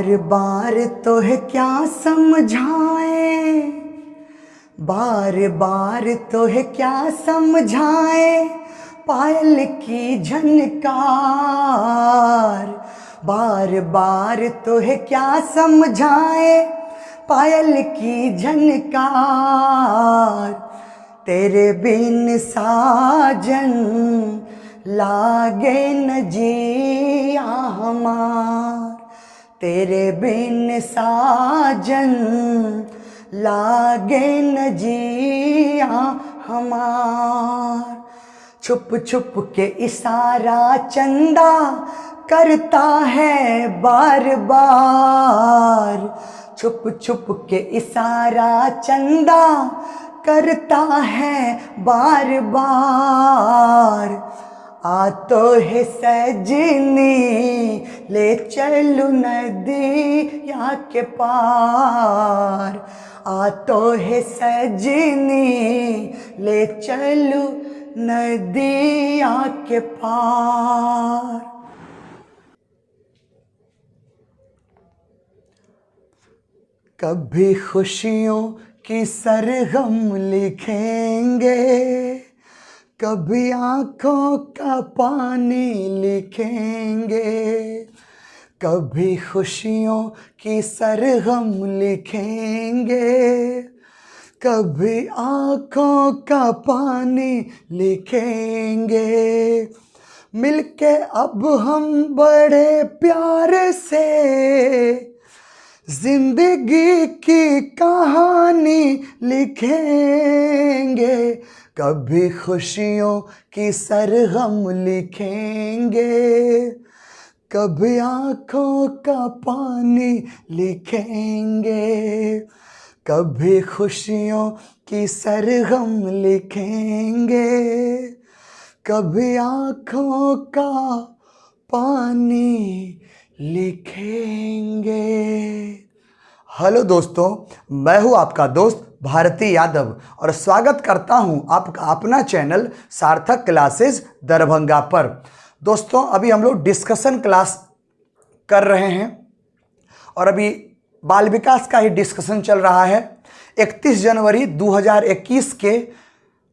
बार बार तो है क्या समझाए, बार बार तो है क्या समझाए, पायल की झनकार। बार बार तो है क्या समझाए, पायल की झनकार। तेरे बिन साजन लागे न जिया हमार, तेरे बिन साजन लागे न जिया हमार। छुप छुप के इशारा चंदा करता है बार बार, छुप छुप के इशारा चंदा करता है बार बार। आ तो है सजनी ले चलू नदिया के पार, आ तो है सजनी ले चलू नदिया के पार। कभी खुशियों की सरगम लिखेंगे, कभी आँखों का पानी लिखेंगे। कभी खुशियों की सरगम लिखेंगे, कभी आँखों का पानी लिखेंगे। मिलके अब हम बड़े प्यार से जिंदगी की कहानी लिखेंगे। कभी खुशियों की सरगम लिखेंगे, कभी आँखों का पानी लिखेंगे। कभी खुशियों की सरगम लिखेंगे, कभी आँखों का पानी लिखेंगे। हेलो दोस्तों, मैं हूं आपका दोस्त भारती यादव और स्वागत करता हूं आपका अपना चैनल सार्थक क्लासेस दरभंगा पर। दोस्तों, अभी हम लोग डिस्कशन क्लास कर रहे हैं और अभी बाल विकास का ही डिस्कशन चल रहा है। 31 जनवरी 2021 के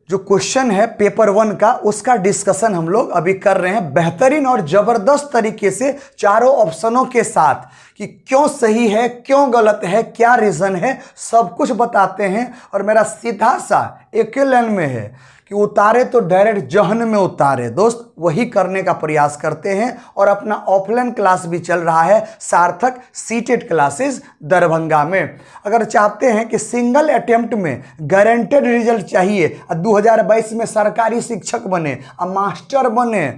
जो क्वेश्चन है पेपर 1 का, उसका डिस्कशन हम लोग अभी कर रहे हैं बेहतरीन और ज़बरदस्त तरीके से, चारों ऑप्शनों के साथ कि क्यों सही है, क्यों गलत है, क्या रीज़न है, सब कुछ बताते हैं। और मेरा सीधा सा एक लाइन में है कि उतारे तो डायरेक्ट जहन में उतारे। दोस्त, वही करने का प्रयास करते हैं। और अपना ऑफलाइन क्लास भी चल रहा है सार्थक सीटेड क्लासेस दरभंगा में। अगर चाहते हैं कि सिंगल अटेम्प्ट में गारंटेड रिजल्ट चाहिए, 2022 में सरकारी शिक्षक बने, मास्टर बने,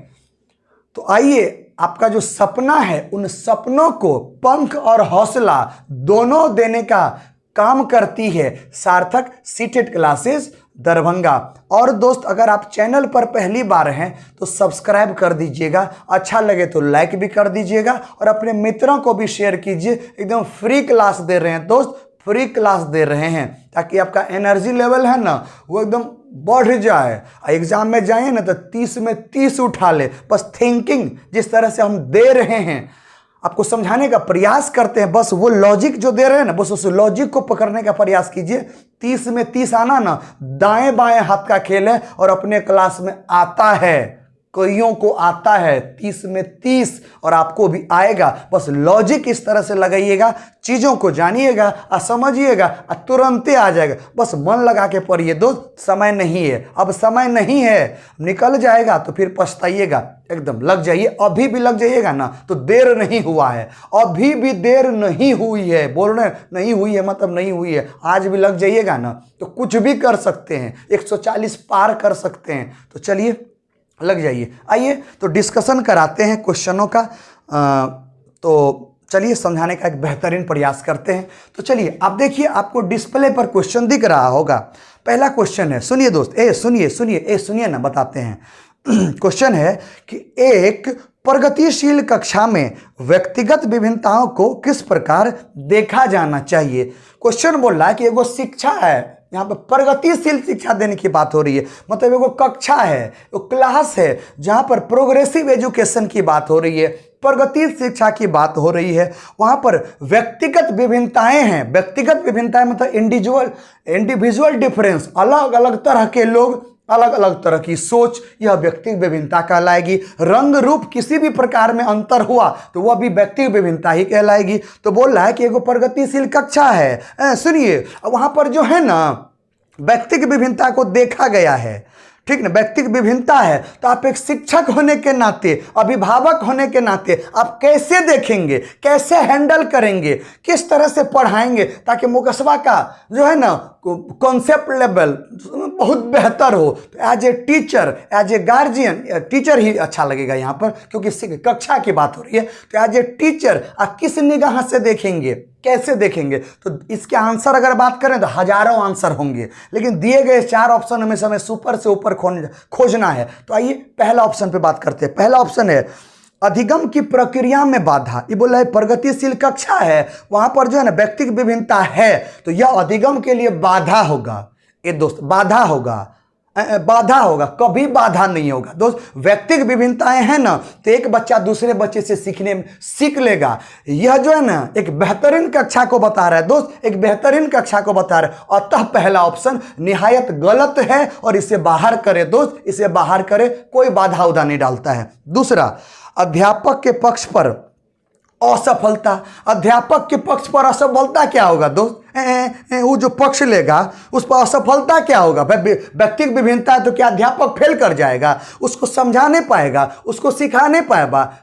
तो आइए, आपका जो सपना है उन सपनों को पंख और हौसला दोनों देने का काम करती है सार्थक सीटेड क्लासेस दरभंगा। और दोस्त, अगर आप चैनल पर पहली बार हैं तो सब्सक्राइब कर दीजिएगा, अच्छा लगे तो लाइक भी कर दीजिएगा और अपने मित्रों को भी शेयर कीजिए। एकदम फ्री क्लास दे रहे हैं दोस्त, फ्री क्लास दे रहे हैं ताकि आपका एनर्जी लेवल है ना वो एकदम बढ़ जाए। एग्जाम में जाए ना तो 30 में 30 उठा ले। बस थिंकिंग जिस तरह से हम दे रहे हैं, आपको समझाने का प्रयास करते हैं, बस वो लॉजिक जो दे रहे हैं ना, बस उस लॉजिक को पकड़ने का प्रयास कीजिए। 30 में 30 आना ना दाएं बाएं हाथ का खेल है और अपने क्लास में आता है, कईयों को आता है 30 में 30 और आपको भी आएगा। बस लॉजिक इस तरह से लगाइएगा, चीज़ों को जानिएगा और समझिएगा और तुरंत आ जाएगा। बस मन लगा के पढ़िए दोस्त, समय नहीं है, अब समय नहीं है, निकल जाएगा तो फिर पछताइएगा। एकदम लग जाइए, अभी भी लग जाइएगा ना तो देर नहीं हुआ है, अभी भी देर नहीं हुई है। बोल रहे नहीं हुई है मतलब नहीं हुई है, आज भी लग जाइएगा ना तो कुछ भी कर सकते हैं, 140 पार कर सकते हैं। तो चलिए लग जाइए। आइए तो डिस्कशन कराते हैं क्वेश्चनों का। तो चलिए समझाने का एक बेहतरीन प्रयास करते हैं। तो चलिए, आप देखिए, आपको डिस्प्ले पर क्वेश्चन दिख रहा होगा। पहला क्वेश्चन है, सुनिए दोस्त, सुनिए ना, बताते हैं। क्वेश्चन है कि एक प्रगतिशील कक्षा में व्यक्तिगत विभिन्नताओं को किस प्रकार देखा जाना चाहिए। क्वेश्चन बोल रहा है कि एगो शिक्षा है, यहाँ पर प्रगतिशील शिक्षा देने की बात हो रही है। मतलब वो कक्षा है, वो क्लास है जहाँ पर प्रोग्रेसिव एजुकेशन की बात हो रही है, प्रगतिशील शिक्षा की बात हो रही है। वहाँ पर व्यक्तिगत विभिन्नताएं हैं। व्यक्तिगत विभिन्नताएं मतलब इंडिविजुअल डिफरेंस, अलग अलग तरह के लोग, अलग अलग तरह की सोच, यह व्यक्तिगत विभिन्नता कहलाएगी। रंग रूप किसी भी प्रकार में अंतर हुआ तो वह भी व्यक्तिगत विभिन्नता ही कहलाएगी। तो बोल रहा है कि एगो प्रगतिशील कक्षा है। सुनिए, वहां पर जो है ना व्यक्तिगत विभिन्नता को देखा गया है, ठीक ना, व्यक्तिगत विभिन्नता है। तो आप एक शिक्षक होने के नाते, अभिभावक होने के नाते आप कैसे देखेंगे, कैसे हैंडल करेंगे, किस तरह से पढ़ाएंगे ताकि मुकसबा का जो है ना कॉन्सेप्ट लेवल बहुत बेहतर हो। तो as a teacher, as a guardian, teacher ही अच्छा लगेगा यहाँ पर क्योंकि कक्षा की बात हो रही है। तो एज ए टीचर आप किस निगाह से देखेंगे, कैसे देखेंगे? तो इसके आंसर अगर बात करें तो हजारों आंसर होंगे, लेकिन दिए गए 4 ऑप्शन में हमें सुपर से ऊपर खोजना है। तो आइए पहला ऑप्शन पे बात करते हैं। पहला ऑप्शन है अधिगम की प्रक्रिया में बाधा। ये बोला है प्रगतिशील कक्षा है, वहां पर जो है ना व्यक्तिगत विभिन्नता है, तो यह अधिगम के लिए बाधा होगा। ये दोस्त बाधा होगा, बाधा होगा, कभी बाधा नहीं होगा दोस्त। व्यक्तिगत विभिन्नताएं हैं ना, तो एक बच्चा दूसरे बच्चे से सीख लेगा। यह जो है ना एक बेहतरीन कक्षा को बता रहा है दोस्त, एक बेहतरीन कक्षा को बता रहा है। अतः पहला ऑप्शन निहायत गलत है और इसे बाहर करे दोस्त, इसे बाहर करे, कोई बाधा उदा नहीं डालता है। दूसरा, अध्यापक के पक्ष पर असफलता। अध्यापक के पक्ष पर असफलता क्या होगा दोस्त? वो जो पक्ष लेगा उस पर असफलता क्या होगा? व्यक्तिगत विभिन्नता है तो क्या अध्यापक फेल कर जाएगा? उसको समझा नहीं पाएगा, उसको सिखा नहीं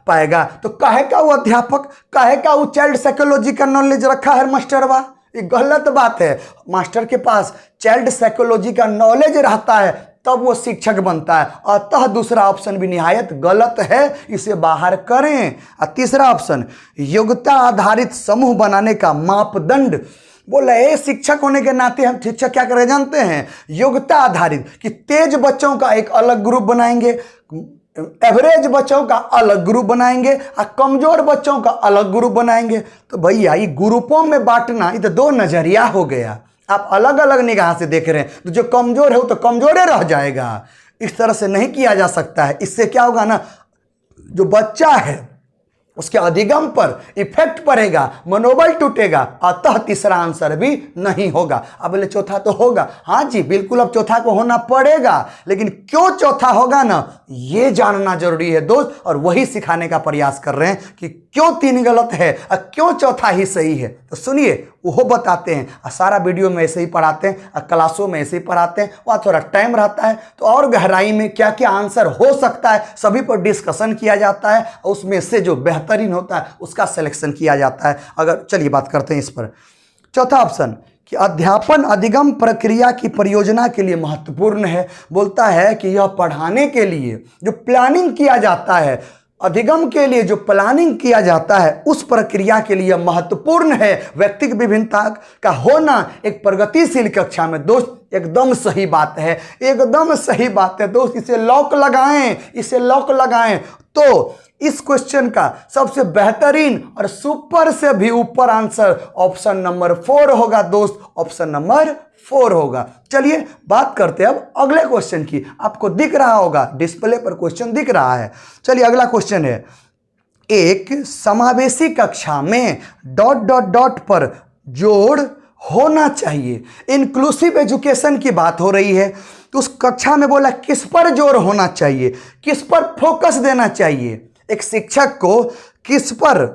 पाएगा। तो काहे का वो अध्यापक, काहे का वो चाइल्ड साइकोलॉजी का नॉलेज रखा है मास्टरवा? ये गलत बात है। मास्टर के पास चाइल्ड साइकोलॉजी का नॉलेज रहता है तब वो शिक्षक बनता है। अतः दूसरा ऑप्शन भी निहायत गलत है, इसे बाहर करें। और तीसरा ऑप्शन, योग्यता आधारित समूह बनाने का मापदंड। बोला शिक्षक होने के नाते हम शिक्षक क्या करें जानते हैं? योग्यता आधारित, कि तेज बच्चों का एक अलग ग्रुप बनाएंगे, एवरेज बच्चों का अलग ग्रुप बनाएंगे और कमजोर बच्चों का अलग ग्रुप बनाएंगे। तो भैया ये ग्रुपों में बांटना, ये तो 2 नजरिया हो गया। आप अलग अलग निगाह से देख रहे हैं, तो जो कमजोर है वो तो कमजोर रह जाएगा। इस तरह से नहीं किया जा सकता है। इससे क्या होगा ना, जो बच्चा है उसके अधिगम पर इफेक्ट पड़ेगा, मनोबल टूटेगा। अतः तीसरा आंसर भी नहीं होगा। अब बोले चौथा तो होगा। हाँ जी बिल्कुल, अब चौथा को होना पड़ेगा, लेकिन क्यों चौथा होगा ना, ये जानना जरूरी है दोस्त। और वही सिखाने का प्रयास कर रहे हैं कि क्यों 3 गलत है और क्यों चौथा ही सही है। तो सुनिए, वो बताते हैं। सारा वीडियो में ऐसे ही पढ़ाते हैं और क्लासों में ऐसे ही पढ़ाते हैं। वहाँ थोड़ा टाइम रहता है तो और गहराई में क्या क्या आंसर हो सकता है सभी पर डिस्कशन किया जाता है, और उसमें से जो बेहतरीन होता है उसका सिलेक्शन किया जाता है। अगर चलिए बात करते हैं इस पर। चौथा ऑप्शन कि अध्यापन अधिगम प्रक्रिया की परियोजना के लिए महत्वपूर्ण है। बोलता है कि यह पढ़ाने के लिए जो प्लानिंग किया जाता है, अधिगम के लिए जो प्लानिंग किया जाता है, उस प्रक्रिया के लिए महत्वपूर्ण है व्यक्तिगत विभिन्नता का होना एक प्रगतिशील कक्षा में। दोस्त एकदम सही बात है, एकदम सही बात है दोस्त। इसे लॉक लगाएं, इसे लॉक लगाएं। तो इस क्वेश्चन का सबसे बेहतरीन और सुपर से भी ऊपर आंसर ऑप्शन नंबर 4 होगा दोस्त, ऑप्शन नंबर 4 होगा। चलिए बात करते हैं अब अगले क्वेश्चन की। आपको दिख रहा होगा डिस्प्ले पर क्वेश्चन दिख रहा है। चलिए अगला क्वेश्चन है, एक समावेशी कक्षा में ... पर जोड़ होना चाहिए। इंक्लूसिव एजुकेशन की बात हो रही है, तो उस कक्षा में बोला किस पर जोर होना चाहिए, किस पर फोकस देना चाहिए। एक शिक्षक को किस पर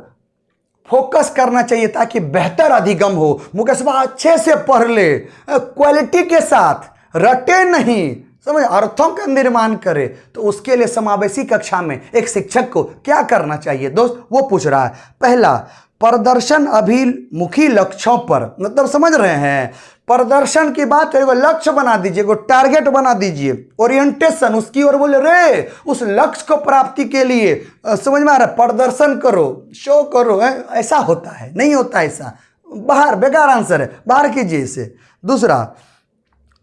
फोकस करना चाहिए ताकि बेहतर अधिगम हो, मुकसबा अच्छे से पढ़ ले, क्वालिटी के साथ, रटे नहीं, समझ अर्थों का निर्माण करे। तो उसके लिए समावेशी कक्षा में एक शिक्षक को क्या करना चाहिए दोस्त, वो पूछ रहा है। पहला, प्रदर्शन अभिमुखी लक्ष्यों पर, मतलब समझ रहे हैं, प्रदर्शन की बात है, एगो लक्ष्य बना दीजिए, एगो टारगेट बना दीजिए, ओरिएंटेशन उसकी ओर बोले रे उस लक्ष्य को प्राप्ति के लिए समझ में आ रहा है, प्रदर्शन करो, शो करो। ऐसा होता है? नहीं होता ऐसा, बाहर, बेकार आंसर है, बाहर कीजिए इसे। दूसरा,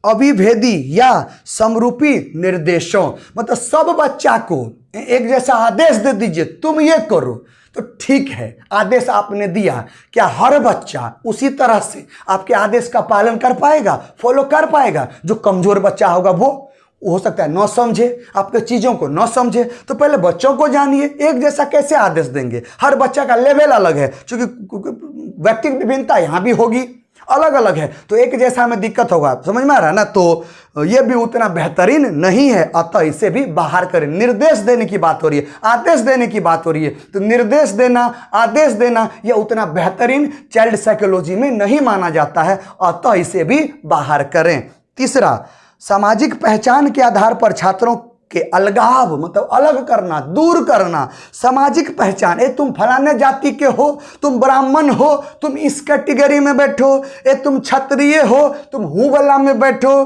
अभिभेदी या समरूपी निर्देशों, मतलब सब बच्चा को एक जैसा आदेश दे दीजिए, तुम ये करो, तो ठीक है, आदेश आपने दिया, क्या हर बच्चा उसी तरह से आपके आदेश का पालन कर पाएगा, फॉलो कर पाएगा? जो कमजोर बच्चा होगा वो हो सकता है न समझे, आपके चीज़ों को न समझे। तो पहले बच्चों को जानिए, एक जैसा कैसे आदेश देंगे? हर बच्चा का लेवल अलग है, क्योंकि व्यक्तिगत विभिन्नता यहाँ भी होगी, अलग अलग है, तो एक जैसा में दिक्कत होगा। समझ में आ रहा है ना? तो ये भी उतना बेहतरीन नहीं है, अतः इसे भी बाहर करें। निर्देश देने की बात हो रही है, आदेश देने की बात हो रही है, तो निर्देश देना, आदेश देना यह उतना बेहतरीन चाइल्ड साइकोलॉजी में नहीं माना जाता है, अतः इसे भी बाहर करें। तीसरा, सामाजिक पहचान के आधार पर छात्रों के अलगाव मतलब अलग करना, दूर करना। सामाजिक पहचान, तुम फलाने जाति के हो, तुम ब्राह्मण हो, तुम इस कैटेगरी में बैठो, तुम क्षत्रिय हो, तुम हूँ वाला में बैठो,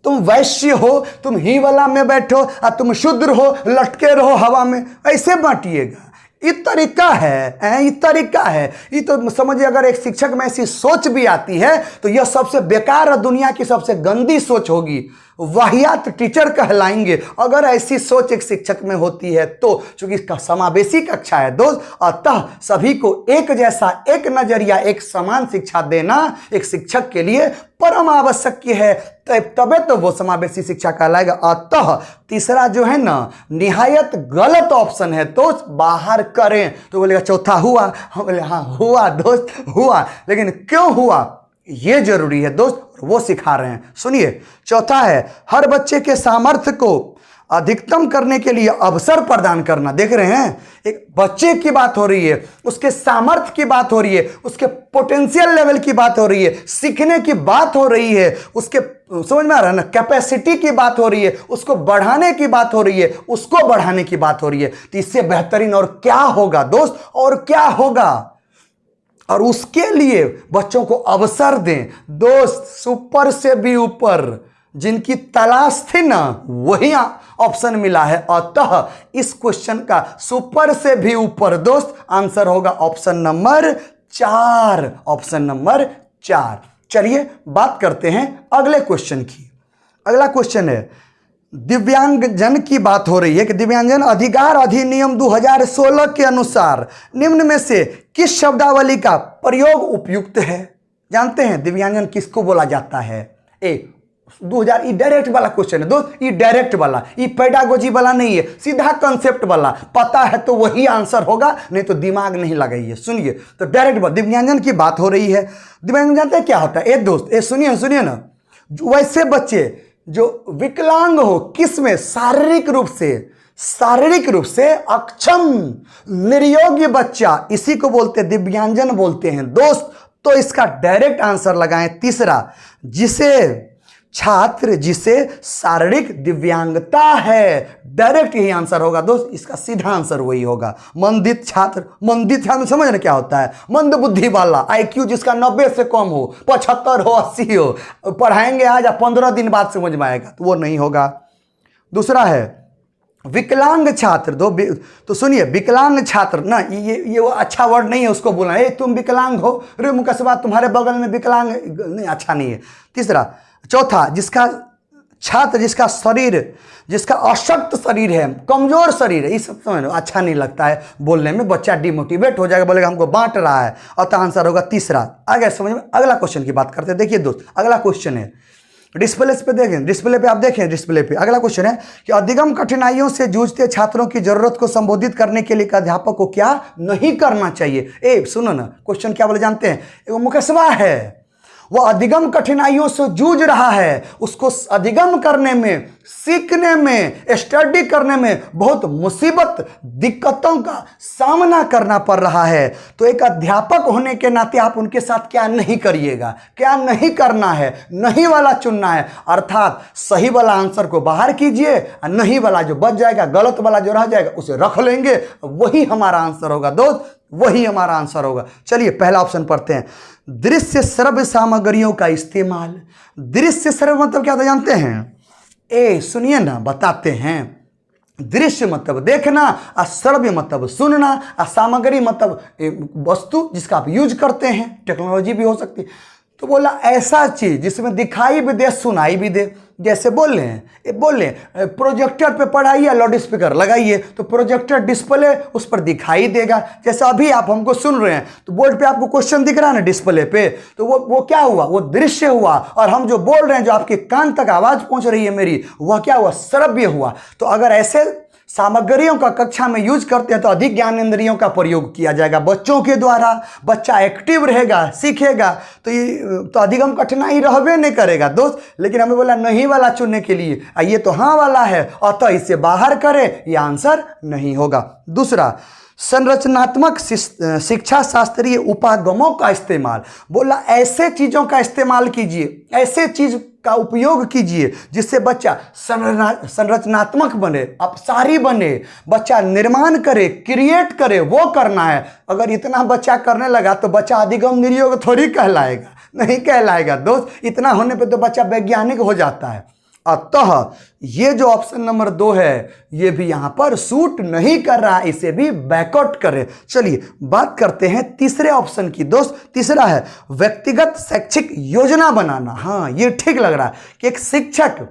तुम वैश्य हो, तुम ही वाला में बैठो, और तुम शूद्र हो, लटके रहो हवा में, ऐसे बांटिएगा। ये तरीका है, ये तरीका है। ये तो समझिए, अगर एक शिक्षक में ऐसी सोच भी आती है तो यह सबसे बेकार और दुनिया की सबसे गंदी सोच होगी, वाहियात टीचर कहलाएंगे अगर ऐसी सोच एक शिक्षक में होती है तो। चूंकि इसका समावेशी कक्षा है दोस्त, अतः सभी को एक जैसा, एक नजरिया, एक समान शिक्षा देना एक शिक्षक के लिए परम आवश्यक है, तबे तो वो समावेशी शिक्षा कहलाएगा। अतः तीसरा जो है ना, निहायत गलत ऑप्शन है दोस्त, बाहर करें। तो बोलेगा चौथा हुआ, हम बोले हाँ हुआ दोस्त, हुआ, लेकिन क्यों हुआ ये जरूरी है दोस्त, वो सिखा रहे हैं। सुनिए, चौथा है हर बच्चे के सामर्थ्य को अधिकतम करने के लिए अवसर प्रदान करना। देख रहे हैं, एक बच्चे की बात हो रही है, उसके सामर्थ्य की बात हो रही है, उसके पोटेंशियल लेवल की बात हो रही है, सीखने की बात हो रही है, उसके समझ में आ रहा है ना, कैपेसिटी की बात हो रही है, उसको बढ़ाने की बात हो रही है, उसको बढ़ाने की बात हो रही है। तो इससे बेहतरीन और क्या होगा दोस्त, और क्या होगा? और उसके लिए बच्चों को अवसर दें दोस्त, सुपर से भी ऊपर जिनकी तलाश थी ना, वही ऑप्शन मिला है। अतः इस क्वेश्चन का सुपर से भी ऊपर दोस्त आंसर होगा ऑप्शन नंबर 4, ऑप्शन नंबर 4। चलिए बात करते हैं अगले क्वेश्चन की। अगला क्वेश्चन है, दिव्यांगजन की बात हो रही है कि दिव्यांगजन अधिकार अधिनियम 2016 के अनुसार निम्न में से किस शब्दावली का प्रयोग उपयुक्त है? जानते हैं दिव्यांगजन किसको बोला जाता है? 2000, ये डायरेक्ट वाला क्वेश्चन है दोस्त, ये डायरेक्ट वाला, ये पेडागोजी वाला नहीं है, सीधा कंसेप्ट वाला। पता है तो वही आंसर होगा, नहीं तो दिमाग नहीं लगाइए। सुनिए, तो डायरेक्ट दिव्यांगजन की बात हो रही है। दिव्यांगजन जानते हैं क्या होता है? दोस्त सुनिए ना, वैसे बच्चे जो विकलांग हो, किसमें? शारीरिक रूप से अक्षम, निर्योग्य बच्चा, इसी को बोलते दिव्यांगजन बोलते हैं दोस्त। तो इसका डायरेक्ट आंसर लगाएं तीसरा, जिसे शारीरिक दिव्यांगता है। डायरेक्ट यही आंसर होगा दोस्त, इसका सीधा आंसर वही होगा। मंदित छात्र समझ ना क्या होता है? मंद बुद्धि वाला, IQ जिसका 90 से कम हो, 75 हो, 80 हो, पढ़ाएंगे आज 15 दिन बाद समझ में आएगा, तो वो नहीं होगा। दूसरा है विकलांग छात्र। तो सुनिए, विकलांग छात्र ना, ये वो अच्छा वर्ड नहीं है उसको बोलना, तुम विकलांग हो, रे मुकसबा तुम्हारे बगल में विकलांग नहीं, अच्छा नहीं है। तीसरा, चौथा, जिसका अशक्त शरीर है, कमजोर शरीर है, ये सब समझ लो, अच्छा नहीं लगता है बोलने में, बच्चा डिमोटिवेट हो जाएगा, बोलेगा हमको बांट रहा है, अतः आंसर होगा तीसरा। आगे समझ में। अगला क्वेश्चन की बात करते हैं। देखिए दोस्त, अगला क्वेश्चन है, डिस्प्ले पे आप देखें, डिस्प्ले पे अगला क्वेश्चन है कि अधिगम कठिनाइयों से जूझते छात्रों की जरूरत को संबोधित करने के लिए अध्यापक को क्या नहीं करना चाहिए? सुनो ना, क्वेश्चन क्या बोले जानते हैं? एक मुकसबा है, वो अधिगम कठिनाइयों से जूझ रहा है, उसको अधिगम करने में, सीखने में, स्टडी करने में बहुत मुसीबत, दिक्कतों का सामना करना पड़ रहा है। तो एक अध्यापक होने के नाते आप उनके साथ क्या नहीं करिएगा, क्या नहीं करना है, नहीं वाला चुनना है। अर्थात सही वाला आंसर को बाहर कीजिए, और नहीं वाला जो बच जाएगा, गलत वाला जो रह जाएगा उसे रख लेंगे, वही हमारा आंसर होगा दोस्त, वही हमारा आंसर होगा। चलिए पहला ऑप्शन पढ़ते हैं, दृश्य श्रव्य सामग्रियों का इस्तेमाल। दृश्य श्रव्य मतलब क्या होता है जानते हैं? सुनिए ना, बताते हैं। दृश्य मतलब देखना, और श्रव्य मतलब सुनना, और सामग्री मतलब वस्तु जिसका आप यूज करते हैं, टेक्नोलॉजी भी हो सकती है। तो बोला ऐसा चीज जिसमें दिखाई भी दे सुनाई भी दे। जैसे बोल रहे हैं प्रोजेक्टर पे पढ़ाइए, लाउड स्पीकर लगाइए तो प्रोजेक्टर डिस्प्ले उस पर दिखाई देगा। जैसे अभी आप हमको सुन रहे हैं तो बोर्ड पे आपको क्वेश्चन दिख रहा है ना डिस्प्ले पे, तो वो क्या हुआ, वो दृश्य हुआ। और हम जो बोल रहे हैं, जो आपके कान तक आवाज पहुंच रही है मेरी, वह क्या हुआ, श्रव्य हुआ। तो अगर ऐसे सामग्रियों का कक्षा में यूज करते हैं तो अधिक ज्ञानेंद्रियों का प्रयोग किया जाएगा बच्चों के द्वारा। बच्चा एक्टिव रहेगा, सीखेगा, तो अधिक हम कठिनाई रहबे नहीं करेगा दोस्त। लेकिन हमें बोला नहीं वाला चुनने के लिए, ये तो हाँ वाला है, अतः इसे बाहर करें, ये आंसर नहीं होगा। दूसरा, संरचनात्मक शिक्षा शास्त्रीय उपागमों का इस्तेमाल। बोला ऐसे चीजों का इस्तेमाल कीजिए, ऐसे चीज का उपयोग कीजिए जिससे बच्चा संरचनात्मक बने, अपसारी बने, बच्चा निर्माण करे, क्रिएट करे, वो करना है। अगर इतना बच्चा करने लगा तो बच्चा अधिगम नियोग थोड़ी कहलाएगा, नहीं कहलाएगा दोस्त। इतना होने पे तो बच्चा वैज्ञानिक हो जाता है। अतः ये जो ऑप्शन नंबर 2 है ये भी यहां पर सूट नहीं कर रहा, इसे भी बैकआउट करें। चलिए बात करते हैं तीसरे ऑप्शन की दोस्त। तीसरा है व्यक्तिगत शैक्षिक योजना बनाना। हाँ, ये ठीक लग रहा है कि एक शिक्षक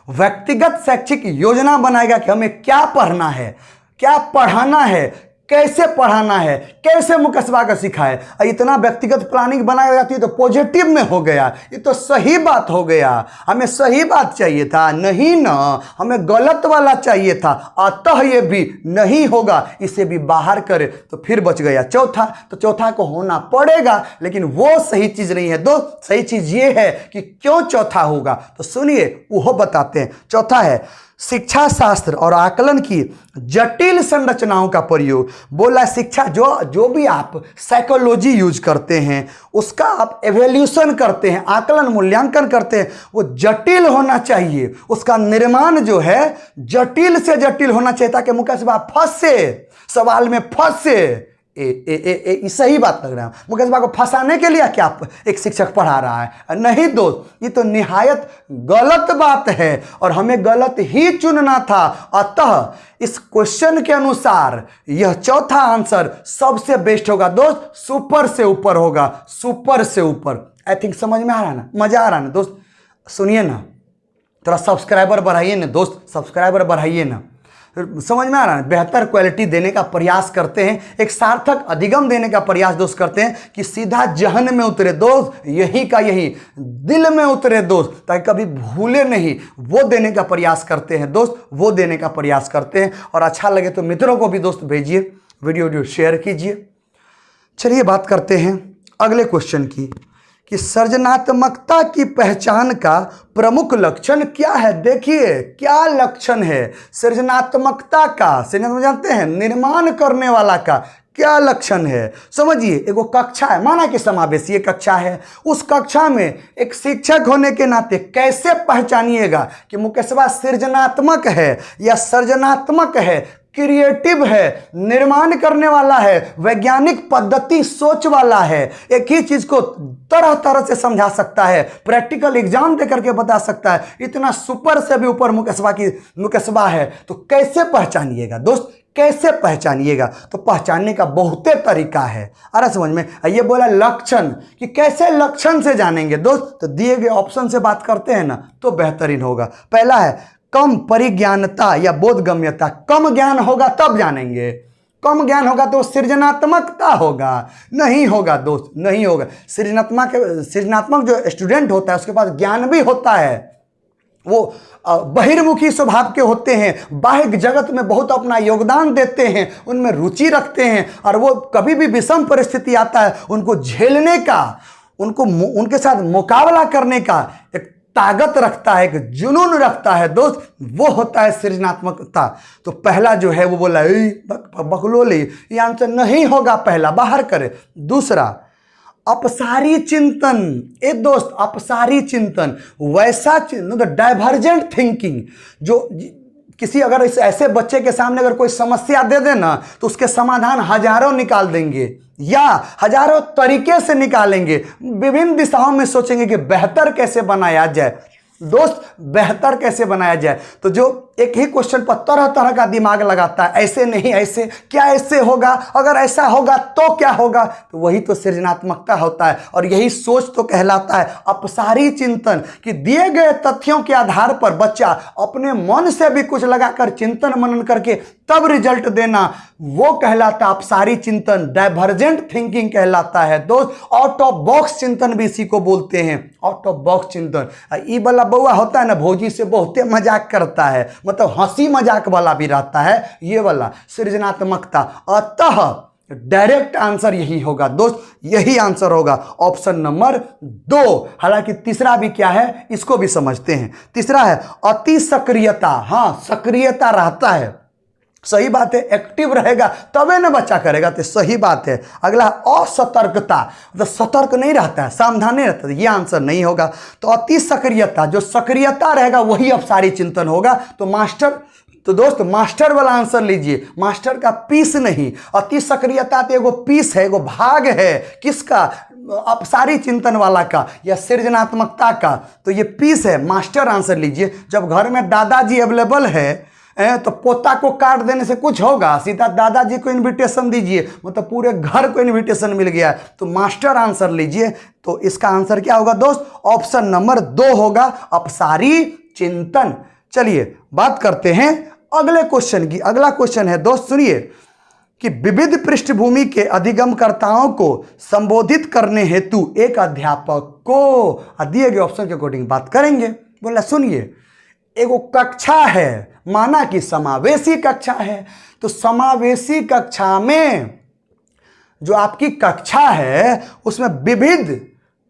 व्यक्तिगत शैक्षिक योजना बनाएगा कि हमें क्या पढ़ना है, क्या पढ़ाना है, कैसे पढ़ाना है, कैसे मुकस्बा का सिखाए। इतना व्यक्तिगत प्लानिंग बनाई जाती है तो पॉजिटिव में हो गया, ये तो सही बात हो गया। हमें सही बात चाहिए था, नहीं ना, हमें गलत वाला चाहिए था। अतः ये भी नहीं होगा, इसे भी बाहर करे तो फिर बच गया चौथा। तो चौथा को होना पड़ेगा, लेकिन वो सही चीज नहीं है दोस्त। सही चीज ये है कि क्यों चौथा होगा, तो सुनिए वो बताते हैं। चौथा है शिक्षा शास्त्र और आकलन की जटिल संरचनाओं का प्रयोग। बोला शिक्षा जो भी आप साइकोलॉजी यूज करते हैं, उसका आप एवोल्यूशन करते हैं, आकलन मूल्यांकन करते हैं, वो जटिल होना चाहिए। उसका निर्माण जो है जटिल से जटिल होना चाहिए ताकि मुकस्बा फंसे, सवाल में फंसे। सही बात लग रहा है। मुकस्बा को फंसाने के लिए क्या एक शिक्षक पढ़ा रहा है? नहीं दोस्त, ये तो निहायत गलत बात है और हमें गलत ही चुनना था। अतः इस क्वेश्चन के अनुसार यह चौथा आंसर सबसे बेस्ट होगा दोस्त, सुपर से ऊपर होगा, सुपर से ऊपर। आई थिंक समझ में आ रहा है ना, मजा आ रहा है ना दोस्त? सुनिए ना, थोड़ा सब्सक्राइबर बढ़ाइए ना दोस्त, सब्सक्राइबर बढ़ाइए ना। समझ में आ रहा है? बेहतर क्वालिटी देने का प्रयास करते हैं, एक सार्थक अधिगम देने का प्रयास दोस्त करते हैं कि सीधा जहन में उतरे दोस्त, यही का यही दिल में उतरे दोस्त, ताकि कभी भूले नहीं। वो देने का प्रयास करते हैं दोस्त, वो देने का प्रयास करते हैं। और अच्छा लगे तो मित्रों को भी दोस्त भेजिए, वीडियो शेयर कीजिए। चलिए बात करते हैं अगले क्वेश्चन की कि सृजनात्मकता की पहचान का प्रमुख लक्षण क्या है। देखिए क्या लक्षण है सृजनात्मकता का। सृजनात्मक जानते हैं, निर्माण करने वाला का क्या लक्षण है। समझिए, एगो कक्षा है, माना कि समावेशीय कक्षा है, उस कक्षा में एक शिक्षक होने के नाते कैसे पहचानिएगा कि मुकस्बा सृजनात्मक है या सृजनात्मक है, क्रिएटिव है, निर्माण करने वाला है, वैज्ञानिक पद्धति सोच वाला है, एक ही चीज को तरह तरह से समझा सकता है, प्रैक्टिकल एग्जाम दे करके बता सकता है। इतना सुपर से भी ऊपर मुकस्बा है, तो कैसे पहचानिएगा दोस्त, कैसे पहचानिएगा? तो पहचानने का बहुते तरीका है। अरे समझ में ये बोला लक्षण, कि कैसे लक्षण से जानेंगे दोस्त? तो दिए गए ऑप्शन से बात करते हैं ना तो बेहतरीन होगा। पहला है कम परिज्ञानता या बोधगम्यता। कम ज्ञान होगा तब जानेंगे, कम ज्ञान होगा तो सृजनात्मकता होगा, नहीं होगा दोस्त, नहीं होगा। सृजनात्मक जो स्टूडेंट होता है उसके पास ज्ञान भी होता है, वो बहिर्मुखी स्वभाव के होते हैं, बाह्य जगत में बहुत अपना योगदान देते हैं, उनमें रुचि रखते हैं, और वो कभी भी विषम परिस्थिति आता है उनको झेलने का, उनके साथ मुकाबला करने का एक ताकत रखता है, एक जुनून रखता है दोस्त, वो होता है सृजनात्मकता। तो पहला जो है वो बोला बकलोली, ये आंसर नहीं होगा, पहला बाहर करे। दूसरा अपसारी चिंतन। ए दोस्त, अपसारी चिंतन वैसा डाइवर्जेंट थिंकिंग, जो किसी अगर इस ऐसे बच्चे के सामने अगर कोई समस्या दे देना तो उसके समाधान हजारों निकाल देंगे या हजारों तरीके से निकालेंगे, विभिन्न दिशाओं में सोचेंगे कि बेहतर कैसे बनाया जाए दोस्त, बेहतर कैसे बनाया जाए। तो जो एक ही क्वेश्चन पर तरह तरह का दिमाग लगाता है, ऐसे नहीं ऐसे, क्या ऐसे होगा, अगर ऐसा होगा तो क्या होगा। तो वही तो सृजनात्मकता होता है और यही सोच तो कहलाता है अपसारी चिंतन, कि दिए गए तथ्यों के आधार पर बच्चा अपने मन से भी कुछ लगाकर चिंतन मनन करके तब रिजल्ट देना, वो कहलाता है अपसारी चिंतन, डाइवर्जेंट थिंकिंग कहलाता है दोस्त। आउट ऑफ बॉक्स चिंतन भी इसी को बोलते हैं, आउट ऑफ बॉक्स चिंतन। ई वाला बउआ होता है ना, भौजी से बहुते मजाक करता है, मतलब हंसी मजाक वाला भी रहता है, ये वाला सृजनात्मकता। अतः डायरेक्ट आंसर यही होगा दोस्त, यही आंसर होगा ऑप्शन नंबर 2। हालांकि तीसरा भी क्या है इसको भी समझते हैं। तीसरा है अति सक्रियता। हाँ, सक्रियता रहता है, सही बात है, एक्टिव रहेगा तबे ना बच्चा करेगा, तो सही बात है। अगला असतर्कता, मतलब सतर्क नहीं रहता है, सावधान नहीं रहता है, ये आंसर नहीं होगा। तो अति सक्रियता, जो सक्रियता रहेगा वही अपसारी चिंतन होगा। तो मास्टर, तो दोस्त मास्टर वाला आंसर लीजिए, मास्टर का पीस नहीं, अति सक्रियता तो एगो पीस है, एगो भाग है, किसका, अपसारी चिंतन वाला का या सृजनात्मकता का, तो ये पीस है, मास्टर आंसर लीजिए। जब घर में दादाजी अवेलेबल है तो पोता को काट देने से कुछ होगा, सीधा दादाजी को इनविटेशन दीजिए, मतलब पूरे घर को इनविटेशन मिल गया। तो मास्टर आंसर लीजिए। तो इसका आंसर क्या होगा दोस्त, ऑप्शन नंबर 2 होगा, अपसारी चिंतन। चलिए बात करते हैं अगले क्वेश्चन की। अगला क्वेश्चन है दोस्त, सुनिए, कि विविध पृष्ठभूमि के अधिगमकर्ताओं को संबोधित करने हेतु एक अध्यापक को, दिए गए ऑप्शन के अकॉर्डिंग बात करेंगे। बोला सुनिए, एगो कक्षा है, माना कि समावेशी कक्षा है, तो समावेशी कक्षा में जो आपकी कक्षा है उसमें विविध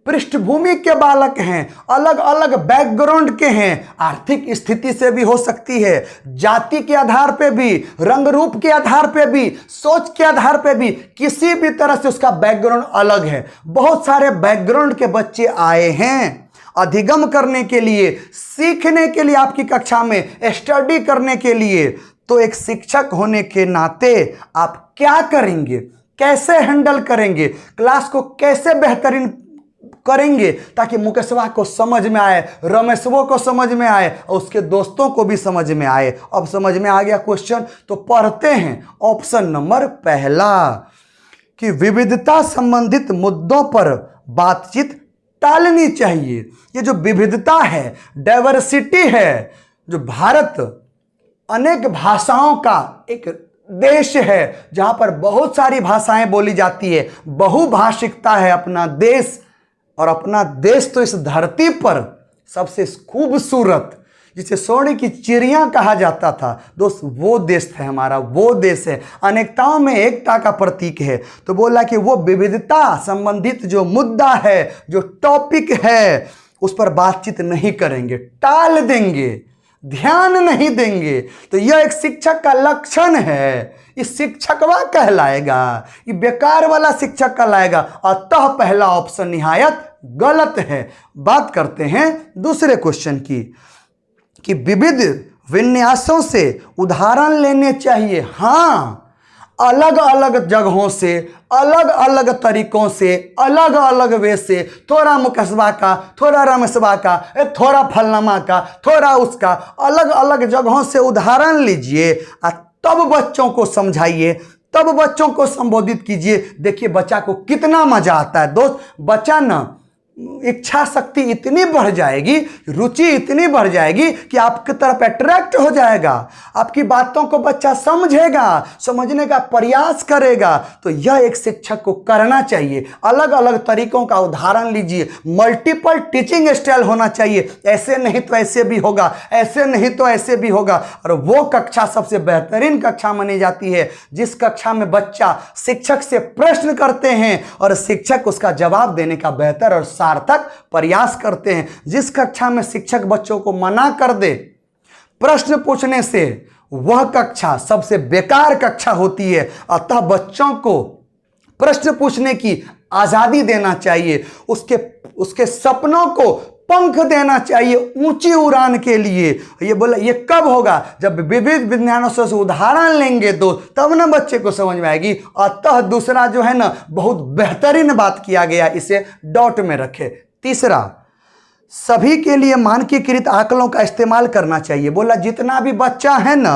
पृष्ठभूमि के बालक हैं, अलग अलग बैकग्राउंड के हैं, आर्थिक स्थिति से भी हो सकती है, जाति के आधार पे भी, रंग रूप के आधार पे भी, सोच के आधार पे भी, किसी भी तरह से उसका बैकग्राउंड अलग है। बहुत सारे बैकग्राउंड के बच्चे आए हैं अधिगम करने के लिए, सीखने के लिए, आपकी कक्षा में स्टडी करने के लिए। तो एक शिक्षक होने के नाते आप क्या करेंगे, कैसे हैंडल करेंगे, क्लास को कैसे बेहतरीन करेंगे ताकि मुकेशवा को समझ में आए, रमेशवो को समझ में आए और उसके दोस्तों को भी समझ में आए। अब समझ में आ गया क्वेश्चन, तो पढ़ते हैं ऑप्शन नंबर पहला, कि विविधता संबंधित मुद्दों पर बातचीत टालनी चाहिए। ये जो विविधता है, डाइवर्सिटी है, जो भारत अनेक भाषाओं का एक देश है जहां पर बहुत सारी भाषाएं बोली जाती है, बहुभाषिकता है अपना देश। और अपना देश तो इस धरती पर सबसे खूबसूरत, जिसे सोने की चिड़िया कहा जाता था दोस्त, वो देश है हमारा, वो देश है, अनेकताओं में एकता का प्रतीक है। तो बोला कि वो विविधता संबंधित जो मुद्दा है, जो टॉपिक है, उस पर बातचीत नहीं करेंगे, टाल देंगे, ध्यान नहीं देंगे। तो यह एक शिक्षक का लक्षण है, इस शिक्षकवा कहलाएगा, ये बेकार वाला शिक्षक कहलाएगा। अतः पहला ऑप्शन निहायत गलत है। बात करते हैं दूसरे क्वेश्चन की, कि विविध विन्यासों से उदाहरण लेने चाहिए। हाँ, अलग अलग जगहों से, अलग अलग तरीकों से, अलग अलग वे से, थोड़ा मुकेशवा का, थोड़ा रमेशवा का, थोड़ा फलनमा का, थोड़ा उसका, अलग अलग जगहों से उदाहरण लीजिए, तब बच्चों को समझाइए, तब बच्चों को संबोधित कीजिए। देखिए बच्चा को कितना मजा आता है दोस्त, बच्चा ना इच्छा शक्ति इतनी बढ़ जाएगी, रुचि इतनी बढ़ जाएगी कि आपकी तरफ अट्रैक्ट हो जाएगा, आपकी बातों को बच्चा समझेगा, समझने का प्रयास करेगा। तो यह एक शिक्षक को करना चाहिए, अलग अलग तरीकों का उदाहरण लीजिए, मल्टीपल टीचिंग स्टाइल होना चाहिए, ऐसे नहीं तो ऐसे भी होगा, ऐसे नहीं तो ऐसे भी होगा। और वो कक्षा सबसे बेहतरीन कक्षा मानी जाती है जिस कक्षा में बच्चा शिक्षक से प्रश्न करते हैं और शिक्षक उसका जवाब देने का बेहतर और सार्थक प्रयास करते हैं। जिस कक्षा में शिक्षक बच्चों को मना कर दे प्रश्न पूछने से, वह कक्षा सबसे बेकार कक्षा होती है। अतः बच्चों को प्रश्न पूछने की आजादी देना चाहिए, उसके सपनों को पंख देना चाहिए ऊंची उड़ान के लिए। ये बोला, ये कब होगा, जब विविध विज्ञानों से उदाहरण लेंगे तो तब ना बच्चे को समझ में आएगी। अतः दूसरा जो है ना, बहुत बेहतरीन बात किया गया, इसे डॉट में रखे। तीसरा, सभी के लिए मानकीकृत आकलों का इस्तेमाल करना चाहिए। बोला जितना भी बच्चा है ना,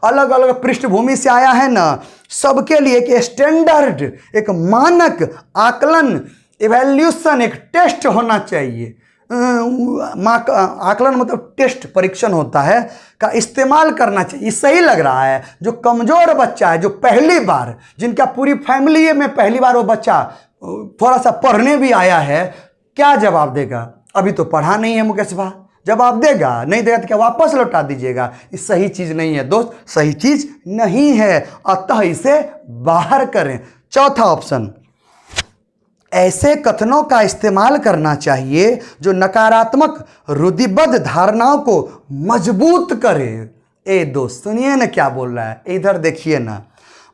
अलग अलग पृष्ठभूमि से आया है ना, सबके लिए एक स्टैंडर्ड, एक मानक आकलन, इवैल्यूएशन, एक टेस्ट होना चाहिए। आकलन मतलब टेस्ट, परीक्षण होता है, का इस्तेमाल करना चाहिए। सही लग रहा है। जो कमज़ोर बच्चा है, जो पहली बार, जिनका पूरी फैमिली में पहली बार वो बच्चा थोड़ा सा पढ़ने भी आया है, क्या जवाब देगा? अभी तो पढ़ा नहीं है मुकेश भाई, जवाब देगा? नहीं देगा तो क्या वापस लौटा दीजिएगा? ये सही चीज़ नहीं है दोस्त, सही चीज़ नहीं है, अतः इसे बाहर करें। चौथा ऑप्शन, ऐसे कथनों का इस्तेमाल करना चाहिए जो नकारात्मक रूढ़िबद्ध धारणाओं को मजबूत करे। ए दोस्त सुनिए ना क्या बोल रहा है, इधर देखिए ना।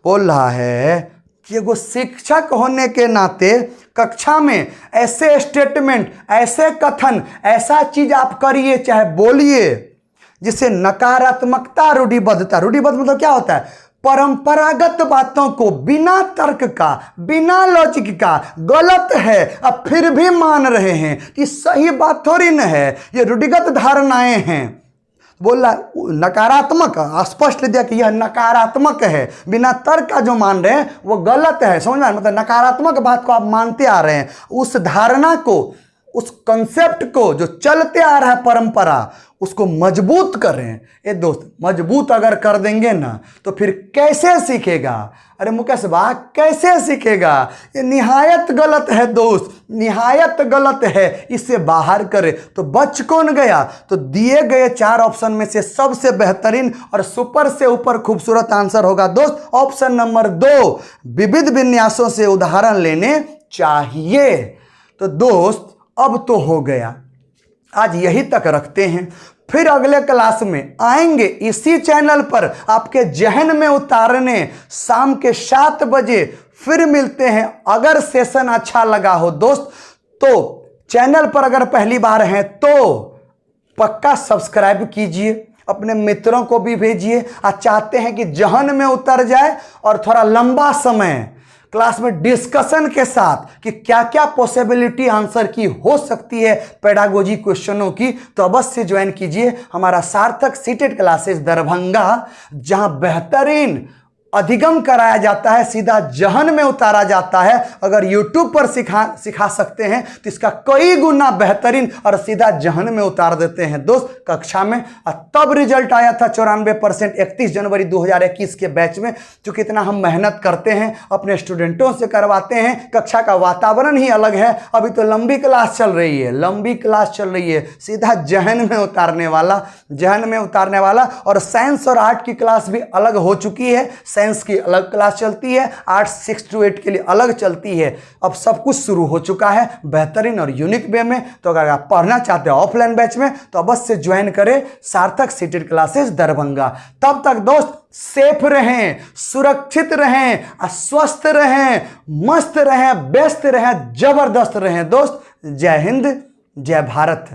बोल रहा है कि वो शिक्षक होने के नाते कक्षा में ऐसे स्टेटमेंट, ऐसे कथन, ऐसा चीज आप करिए, चाहे बोलिए, जिससे नकारात्मकता, रूढ़िबद्धता, रूढ़िबद्ध मतलब क्या होता है? परंपरागत बातों को बिना तर्क का, बिना लॉजिक का, गलत है अब फिर भी मान रहे हैं कि सही बात थोड़ी न है, ये रूढ़िगत धारणाएं हैं। बोला नकारात्मक, स्पष्ट दिया कि यह नकारात्मक है, बिना तर्क का जो मान रहे हैं वो गलत है। समझ में? मतलब नकारात्मक बात को आप मानते आ रहे हैं, उस धारणा को, उस कंसेप्ट को जो चलते आ रहा है परंपरा, उसको मजबूत कर रहे हैं। ये दोस्त मजबूत अगर कर देंगे ना तो फिर कैसे सीखेगा? अरे मुकेश भाई कैसे सीखेगा? ये निहायत गलत है दोस्त, निहायत गलत है, इससे बाहर करे। तो बच कौन गया? तो दिए गए 4 ऑप्शन में से सबसे बेहतरीन और सुपर से ऊपर खूबसूरत आंसर होगा दोस्त ऑप्शन नंबर 2, विविध विन्यासों से उदाहरण लेने चाहिए। तो दोस्त अब तो हो गया, आज यही तक रखते हैं, फिर अगले क्लास में आएंगे इसी चैनल पर आपके जहन में उतारने। शाम के 7 बजे फिर मिलते हैं। अगर सेशन अच्छा लगा हो दोस्त तो चैनल पर अगर पहली बार हैं तो पक्का सब्सक्राइब कीजिए, अपने मित्रों को भी भेजिए। और चाहते हैं कि जहन में उतर जाए और थोड़ा लंबा समय क्लास में डिस्कशन के साथ कि क्या क्या पॉसिबिलिटी आंसर की हो सकती है पेडागोजी क्वेश्चनों की, तो अवश्य ज्वाइन कीजिए हमारा सार्थक सीटेड क्लासेस दरभंगा, जहां बेहतरीन अधिगम कराया जाता है, सीधा जहन में उतारा जाता है। अगर YouTube पर सिखा सकते हैं तो इसका कई गुना बेहतरीन और सीधा जहन में उतार देते हैं दोस्त कक्षा में। तब रिजल्ट आया था 94% 31 जनवरी 2021 के बैच में। क्योंकि इतना हम मेहनत करते हैं, अपने स्टूडेंटों से करवाते हैं, कक्षा का वातावरण ही अलग है। अभी तो लंबी क्लास चल रही है, लंबी क्लास चल रही है, सीधा जहन में उतारने वाला, जहन में उतारने वाला। और साइंस और आर्ट की क्लास भी अलग हो चुकी है, साइंस की अलग क्लास चलती है, आर्ट्स 6 to 8 के लिए अलग चलती है। अब सब कुछ शुरू हो चुका है बेहतरीन और यूनिक वे में। तो अगर आप पढ़ना चाहते हैं ऑफलाइन बैच में तो अवश्य ज्वाइन करें सार्थक सीटेड क्लासेस दरभंगा। तब तक दोस्त सेफ रहें, सुरक्षित रहें, स्वस्थ रहें, मस्त रहें, व्यस्त रहें, जबरदस्त रहें दोस्त। जय हिंद, जय भारत।